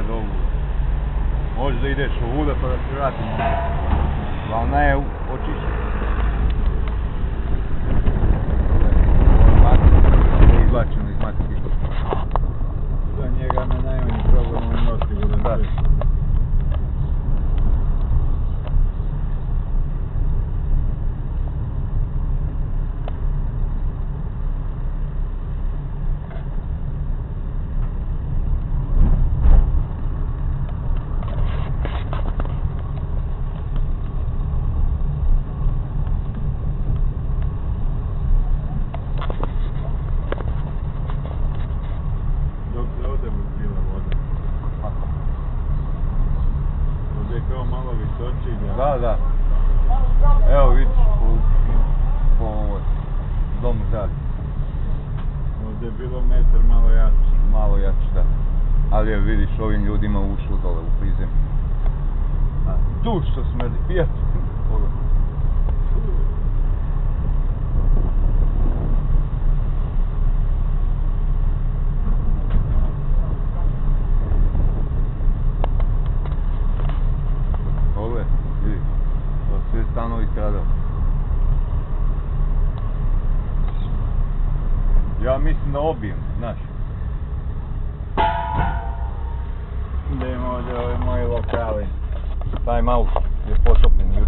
sad ovu. Možda ideš ovuda pa da se vratiš. Glavna je očišćena. Izlačeno iz matike. Za njega ne najmanji problem u nosi bude sve. Malo visočije. Da. Evo vidiš po ovoj domu zadi. Ovdje je bilo metar malo jače. Malo jače, da. Ali je vidiš ovim ljudima ušlo dole u prizem. Tu što smrdi, pijat. Sve stanovi stradali. Ja mislim da obijem, znaš. Da ima ovdje ovi moji lokali. Time out je potopljen.